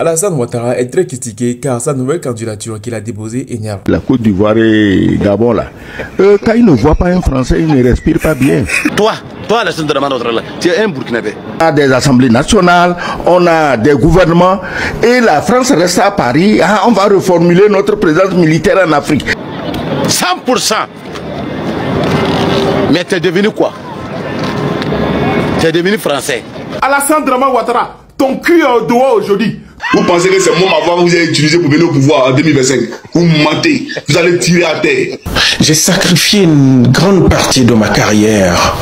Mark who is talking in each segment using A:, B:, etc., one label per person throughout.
A: Alassane Ouattara est très critiqué car sa nouvelle candidature qu'il a déposée énerve.
B: La Côte d'Ivoire et Gabon là, quand il ne voit pas un Français, il ne respire pas bien.
C: Toi Alassane Ouattara, tu es un Burkinabé.
B: On a des assemblées nationales, on a des gouvernements et la France reste à Paris. Ah, on va reformuler notre présence militaire en Afrique.
C: 100%. Mais tu es devenu quoi? Tu es devenu français.
D: Alassane Ouattara, ton cul est au doigt aujourd'hui.
E: Vous pensez que c'est mon avoir que vous avez utilisé pour venir au pouvoir en 2025? Vous mentez, vous allez tirer à terre.
F: J'ai sacrifié une grande partie de ma carrière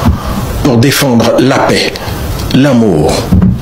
F: pour défendre la paix, l'amour,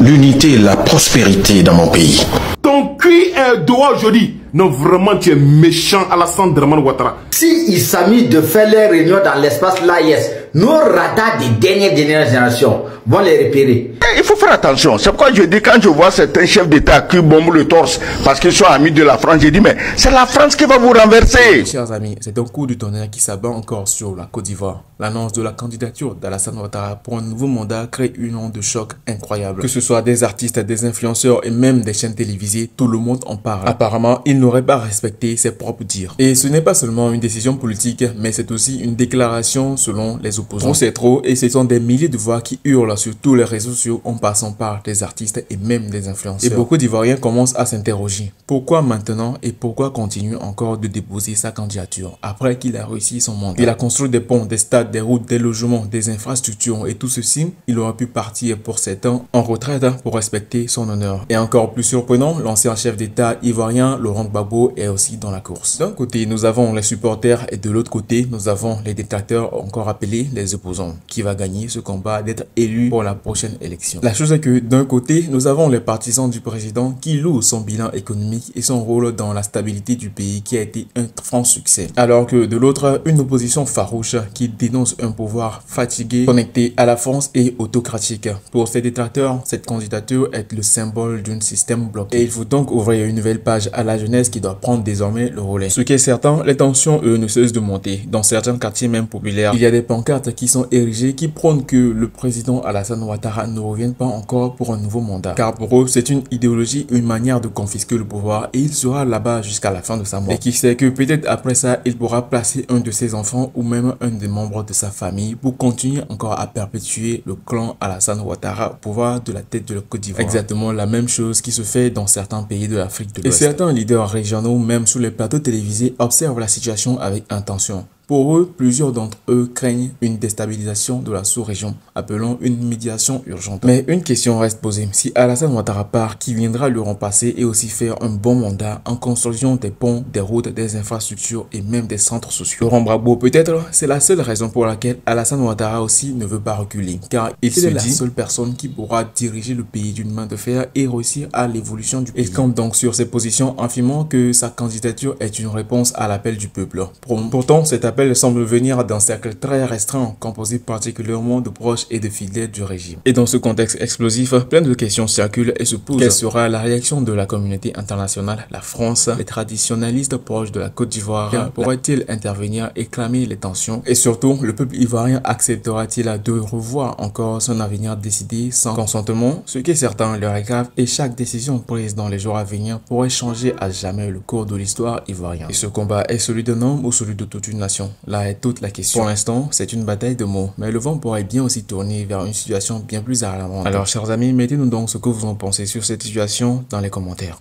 F: l'unité et la prospérité dans mon pays.
D: Ton cul est au doigt aujourd'hui. Non, vraiment, tu es méchant, Alassane Ouattara.
G: Si il s'amuse de faire les réunions dans l'espace l'AIS, nos radars des dernières générations vont les repérer.
B: Il faut faire attention. C'est pourquoi je dis, quand je vois certains chefs d'État qui bombent le torse parce qu'ils sont amis de la France, je dis, mais c'est la France qui va vous renverser.
A: Chers amis, c'est un coup de tonnerre qui s'abat encore sur la Côte d'Ivoire. L'annonce de la candidature d'Alassane Ouattara pour un nouveau mandat crée une onde de choc incroyable. Que ce soit des artistes, des influenceurs et même des chaînes télévisées, tout le monde en parle. Apparemment, il n'aurait pas respecté ses propres dires. Et ce n'est pas seulement une décision politique, mais c'est aussi une déclaration selon les opposants. Trop c'est trop et ce sont des milliers de voix qui hurlent sur tous les réseaux sociaux en passant par des artistes et même des influenceurs. Et beaucoup d'Ivoiriens commencent à s'interroger. Pourquoi maintenant et pourquoi continue encore de déposer sa candidature après qu'il a réussi son mandat? Il a construit des ponts, des stades, des routes, des logements, des infrastructures et tout ceci, il aurait pu partir pour 7 ans en retraite pour respecter son honneur. Et encore plus surprenant, l'ancien chef d'État ivoirien Laurent Gbagbo est aussi dans la course. D'un côté, nous avons les supporters et de l'autre côté, nous avons les détracteurs, encore appelés les opposants. Qui va gagner ce combat d'être élu pour la prochaine élection? La chose est que d'un côté, nous avons les partisans du président qui louent son bilan économique et son rôle dans la stabilité du pays qui a été un franc succès. Alors que de l'autre, une opposition farouche qui dénonce un pouvoir fatigué, connecté à la France et autocratique. Pour ces détracteurs, cette candidature est le symbole d'un système bloqué. Et il faut donc ouvrir une nouvelle page à la jeunesse qui doit prendre désormais le relais. Ce qui est certain, les tensions, eux, ne cessent de monter. Dans certains quartiers même populaires, il y a des pancartes qui sont érigées qui prônent que le président Alassane Ouattara ne revienne pas encore pour un nouveau mandat. Car pour eux, c'est une idéologie, une manière de confisquer le pouvoir et il sera là-bas jusqu'à la fin de sa mort. Et qui sait que peut-être après ça, il pourra placer un de ses enfants ou même un des membres de sa famille pour continuer encore à perpétuer le clan Alassane Ouattara au pouvoir de la tête de la Côte d'Ivoire. Exactement la même chose qui se fait dans certains pays de l'Afrique de l'Ouest. Et certains leaders régionaux, même sur les plateaux télévisés, observent la situation avec intention. Pour eux, plusieurs d'entre eux craignent une déstabilisation de la sous-région, appelant une médiation urgente. Mais une question reste posée. Si Alassane Ouattara part, qui viendra le remplacer et aussi faire un bon mandat en construisant des ponts, des routes, des infrastructures et même des centres sociaux? Laurent Gbagbo, peut-être, c'est la seule raison pour laquelle Alassane Ouattara aussi ne veut pas reculer, car il se dit la seule personne qui pourra diriger le pays d'une main de fer et réussir à l'évolution du pays. Il campe donc sur ses positions, affirmant que sa candidature est une réponse à l'appel du peuple. Pourtant, cet appel semble venir d'un cercle très restreint, composé particulièrement de proches et de fidèles du régime. Et dans ce contexte explosif, plein de questions circulent et se posent. Quelle sera la réaction de la communauté internationale, la France, les traditionalistes proches de la Côte d'Ivoire? Pourrait-il intervenir et calmer les tensions? Et surtout, le peuple ivoirien acceptera-t-il de revoir encore son avenir décidé sans consentement? Ce qui est certain, l'heure est grave et chaque décision prise dans les jours à venir pourrait changer à jamais le cours de l'histoire ivoirienne. Et ce combat est celui d'un homme ou celui de toute une nation? Là est toute la question. Pour l'instant, c'est une bataille de mots, mais le vent pourrait bien aussi tourner vers une situation bien plus alarmante. Alors, chers amis, mettez-nous donc ce que vous en pensez sur cette situation dans les commentaires.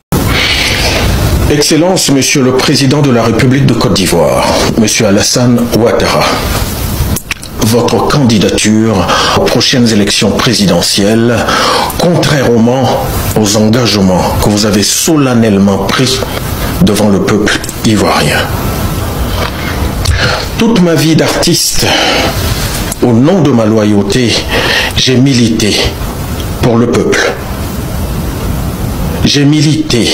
F: Excellence, Monsieur le Président de la République de Côte d'Ivoire, Monsieur Alassane Ouattara, votre candidature aux prochaines élections présidentielles, contrairement aux engagements que vous avez solennellement pris devant le peuple ivoirien. Toute ma vie d'artiste, au nom de ma loyauté, j'ai milité pour le peuple. J'ai milité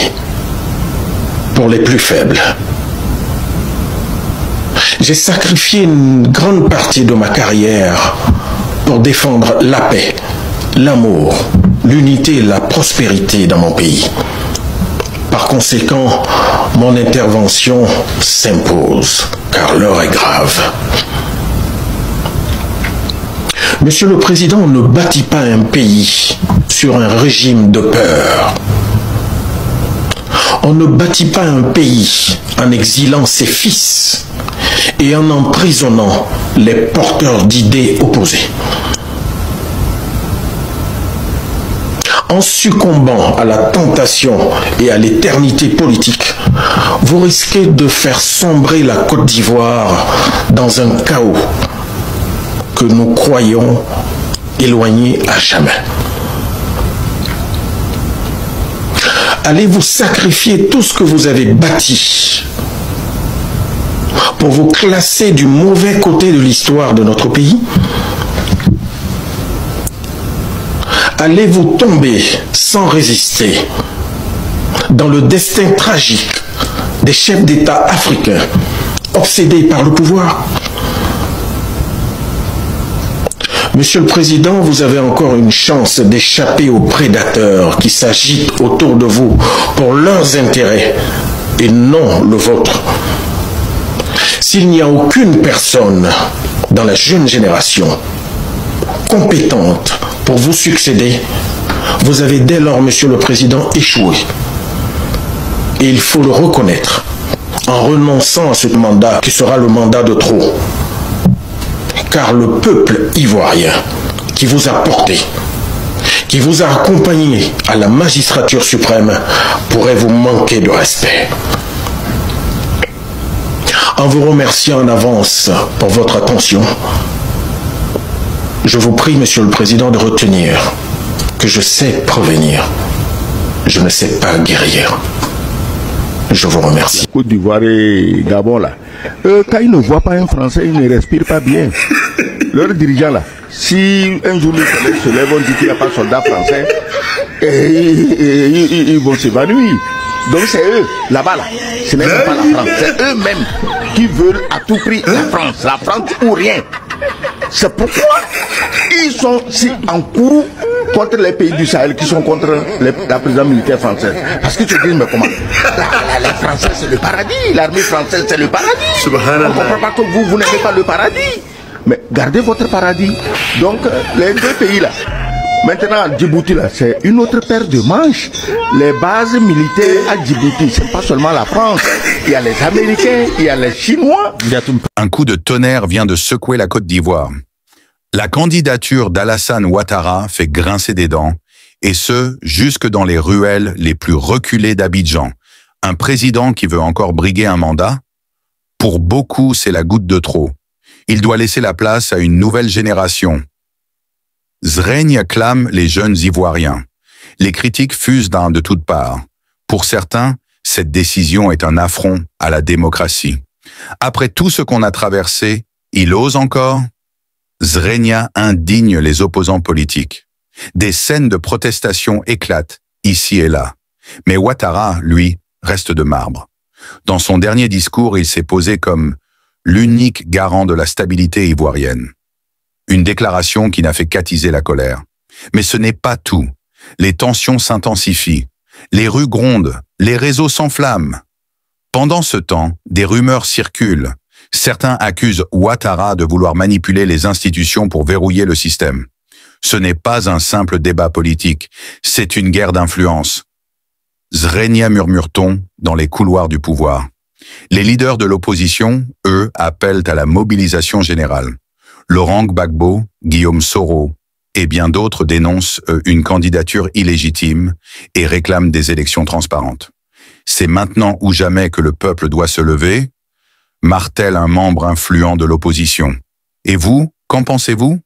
F: pour les plus faibles. J'ai sacrifié une grande partie de ma carrière pour défendre la paix, l'amour, l'unité et la prospérité dans mon pays. Par conséquent, mon intervention s'impose, car l'heure est grave. Monsieur le Président ne bâtit pas un pays sur un régime de peur. On ne bâtit pas un pays en exilant ses fils et en emprisonnant les porteurs d'idées opposées. En succombant à la tentation et à l'éternité politique, vous risquez de faire sombrer la Côte d'Ivoire dans un chaos que nous croyons éloigné à jamais. Allez-vous sacrifier tout ce que vous avez bâti pour vous classer du mauvais côté de l'histoire de notre pays? Allez-vous tomber sans résister dans le destin tragique des chefs d'État africains obsédés par le pouvoir? Monsieur le Président, vous avez encore une chance d'échapper aux prédateurs qui s'agitent autour de vous pour leurs intérêts et non le vôtre. S'il n'y a aucune personne dans la jeune génération compétente pour vous succéder, vous avez dès lors, Monsieur le Président, échoué. Et il faut le reconnaître en renonçant à ce mandat qui sera le mandat de trop. Car le peuple ivoirien qui vous a porté, qui vous a accompagné à la magistrature suprême, pourrait vous manquer de respect. En vous remerciant en avance pour votre attention, je vous prie, Monsieur le Président, de retenir que je sais prévenir, je ne sais pas guérir. Je vous remercie.
B: Côte d'Ivoire et Gabon là, quand ils ne voient pas un Français, ils ne respirent pas bien. Leurs dirigeants là, si un jour ils se lèvent, on dit qu'il n'y a pas de soldats français, et ils vont s'évanouir. Donc c'est eux, là-bas là, ce n'est même pas la France, c'est eux-mêmes qui veulent à tout prix la France ou rien. C'est pourquoi ils sont si en courroux contre les pays du Sahel qui sont contre la présidence militaire française. Parce que tu te dis, mais comment les Français c'est le paradis, l'armée française c'est le paradis. On ne comprend pas que vous n'aimez pas le paradis. Mais gardez votre paradis. Donc les deux pays là, maintenant Djibouti là, c'est une autre paire de manches. Les bases militaires à Djibouti, c'est pas seulement la France. Il y a les Américains, il y a les Chinois.
H: Un coup de tonnerre vient de secouer la Côte d'Ivoire. La candidature d'Alassane Ouattara fait grincer des dents, et ce, jusque dans les ruelles les plus reculées d'Abidjan. Un président qui veut encore briguer un mandat? Pour beaucoup, c'est la goutte de trop. Il doit laisser la place à une nouvelle génération. Zraigne clame les jeunes Ivoiriens. Les critiques fusent de toutes parts. Pour certains, cette décision est un affront à la démocratie. Après tout ce qu'on a traversé, il ose encore? Zraigne indigne les opposants politiques. Des scènes de protestation éclatent, ici et là. Mais Ouattara, lui, reste de marbre. Dans son dernier discours, il s'est posé comme l'unique garant de la stabilité ivoirienne. Une déclaration qui n'a fait qu'attiser la colère. Mais ce n'est pas tout. Les tensions s'intensifient. Les rues grondent, les réseaux s'enflamment. Pendant ce temps, des rumeurs circulent. Certains accusent Ouattara de vouloir manipuler les institutions pour verrouiller le système. Ce n'est pas un simple débat politique, c'est une guerre d'influence. Zraigne, murmure-t-on, dans les couloirs du pouvoir. Les leaders de l'opposition, eux, appellent à la mobilisation générale. Laurent Gbagbo, Guillaume Soro et bien d'autres dénoncent une candidature illégitime et réclament des élections transparentes. C'est maintenant ou jamais que le peuple doit se lever, martèle un membre influent de l'opposition. Et vous, qu'en pensez-vous?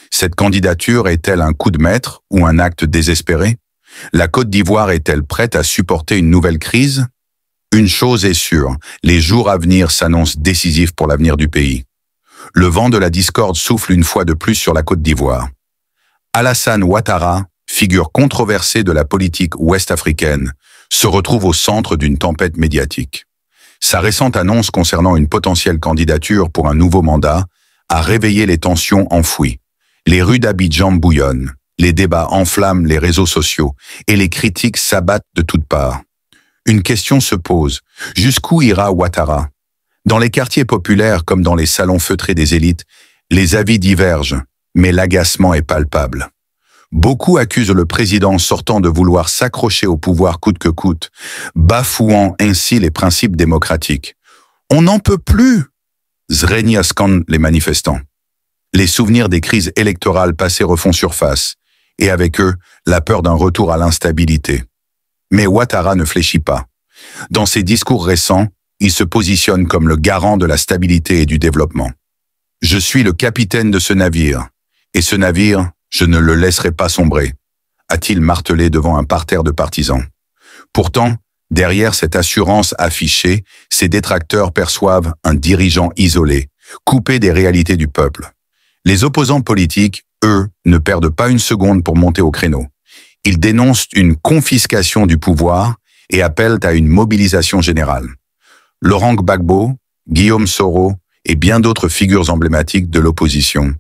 H: Cette candidature est-elle un coup de maître ou un acte désespéré? La Côte d'Ivoire est-elle prête à supporter une nouvelle crise? Une chose est sûre, les jours à venir s'annoncent décisifs pour l'avenir du pays. Le vent de la discorde souffle une fois de plus sur la Côte d'Ivoire. Alassane Ouattara, figure controversée de la politique ouest-africaine, se retrouve au centre d'une tempête médiatique. Sa récente annonce concernant une potentielle candidature pour un nouveau mandat a réveillé les tensions enfouies. Les rues d'Abidjan bouillonnent, les débats enflamment les réseaux sociaux et les critiques s'abattent de toutes parts. Une question se pose, jusqu'où ira Ouattara? Dans les quartiers populaires comme dans les salons feutrés des élites, les avis divergent, mais l'agacement est palpable. Beaucoup accusent le président sortant de vouloir s'accrocher au pouvoir coûte que coûte, bafouant ainsi les principes démocratiques. On n'en peut plus, scandent les manifestants. Les souvenirs des crises électorales passées refont surface, et avec eux, la peur d'un retour à l'instabilité. Mais Ouattara ne fléchit pas. Dans ses discours récents, il se positionne comme le garant de la stabilité et du développement. « Je suis le capitaine de ce navire, et ce navire, je ne le laisserai pas sombrer », a-t-il martelé devant un parterre de partisans. Pourtant, derrière cette assurance affichée, ses détracteurs perçoivent un dirigeant isolé, coupé des réalités du peuple. Les opposants politiques, eux, ne perdent pas une seconde pour monter au créneau. Ils dénoncent une confiscation du pouvoir et appellent à une mobilisation générale. Laurent Gbagbo, Guillaume Soro et bien d'autres figures emblématiques de l'opposition